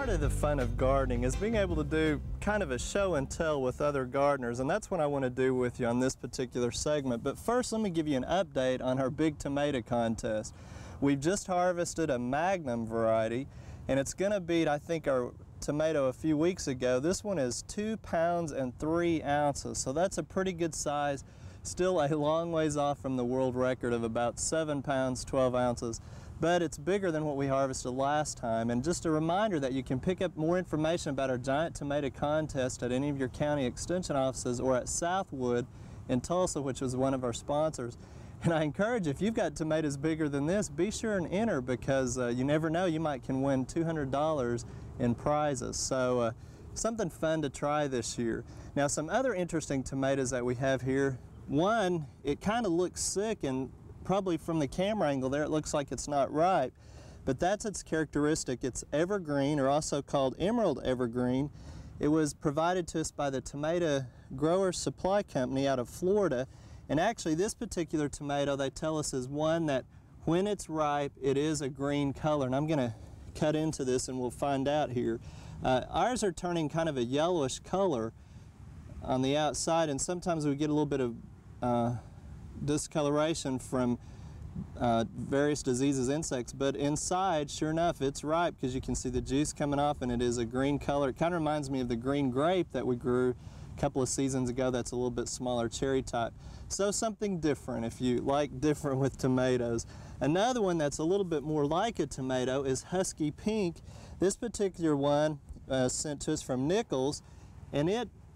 Part of the fun of gardening is being able to do kind of a show and tell with other gardeners, and that's what I want to do with you on this particular segment. But first, let me give you an update on our big tomato contest. We've just harvested a Magnum variety, and it's going to beat, I think, our tomato a few weeks ago. This one is 2 pounds and 3 ounces, so that's a pretty good size. Still a long ways off from the world record of about 7 pounds 12 ounces, but it's bigger than what we harvested last time. And just a reminder that you can pick up more information about our giant tomato contest at any of your county extension offices or at Southwood in Tulsa, which was one of our sponsors. And I encourage, if you've got tomatoes bigger than this, be sure and enter, because you never know, you might can win $200 in prizes. So something fun to try this year. Now, some other interesting tomatoes that we have here. One, it kind of looks sick, and probably from the camera angle there it looks like it's not ripe, but that's its characteristic. It's evergreen, or also called emerald evergreen. It was provided to us by the Tomato Growers Supply Company out of Florida, and actually this particular tomato, they tell us, is one that when it's ripe it is a green color, and I'm going to cut into this and we'll find out here. Ours are turning kind of a yellowish color on the outside, and sometimes we get a little bit of discoloration from various diseases, insects, but inside, sure enough, it's ripe because you can see the juice coming off and it is a green color. It kind of reminds me of the green grape that we grew a couple of seasons ago. That's a little bit smaller, cherry type. So something different if you like different with tomatoes. Another one that's a little bit more like a tomato is Husky Pink. This particular one sent to us from Nichols, and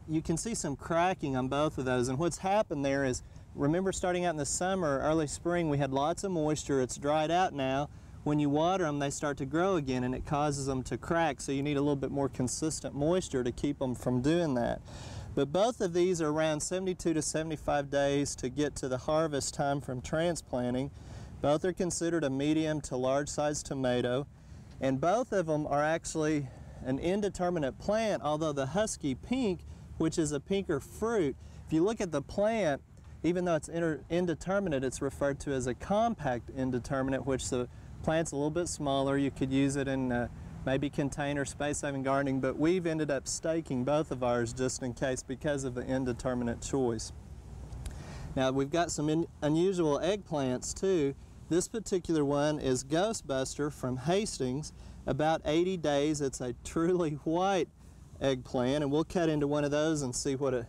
you can see some cracking on both of those. And what's happened there is, remember, starting out in the summer, early spring, we had lots of moisture. It's dried out now. When you water them, they start to grow again, and it causes them to crack, so you need a little bit more consistent moisture to keep them from doing that. But both of these are around 72 to 75 days to get to the harvest time from transplanting. Both are considered a medium to large size tomato, and both of them are actually an indeterminate plant, although the Husky Pink, which is a pinker fruit, if you look at the plant, even though it's indeterminate, it's referred to as a compact indeterminate, which the plant's a little bit smaller. You could use it in maybe container space-saving gardening, but we've ended up staking both of ours just in case because of the indeterminate choice. Now, we've got some unusual eggplants too. This particular one is Ghostbuster from Hastings. About 80 days, it's a truly white eggplant, and we'll cut into one of those and see what it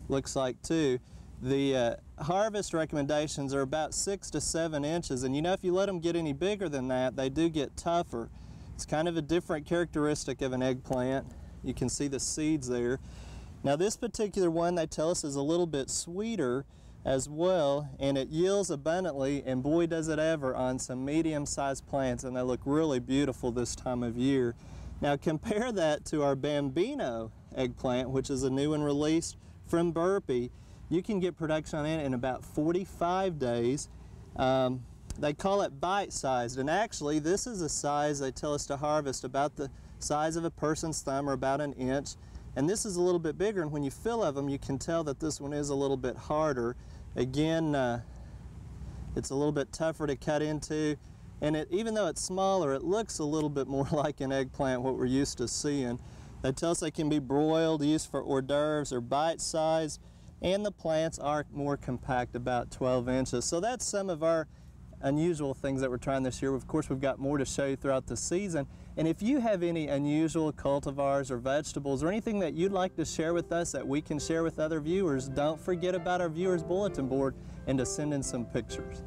looks like too. The harvest recommendations are about 6 to 7 inches, and you know, if you let them get any bigger than that, they do get tougher. It's kind of a different characteristic of an eggplant. You can see the seeds there. Now, this particular one, they tell us, is a little bit sweeter as well, and it yields abundantly, and boy does it ever, on some medium-sized plants, and they look really beautiful this time of year. Now, compare that to our Bambino eggplant, which is a new one released from Burpee. You can get production on it in about 45 days. They call it bite-sized, and actually this is a size they tell us to harvest about the size of a person's thumb, or about 1 inch. And this is a little bit bigger, and when you fill of them, you can tell that this one is a little bit harder. Again, it's a little bit tougher to cut into, and even though it's smaller, it looks a little bit more like an eggplant, what we're used to seeing. They tell us they can be broiled, used for hors d'oeuvres, or bite-sized, and the plants are more compact, about 12 inches. So that's some of our unusual things that we're trying this year. Of course, we've got more to show you throughout the season. And if you have any unusual cultivars or vegetables or anything that you'd like to share with us that we can share with other viewers, don't forget about our viewers bulletin board and to send in some pictures.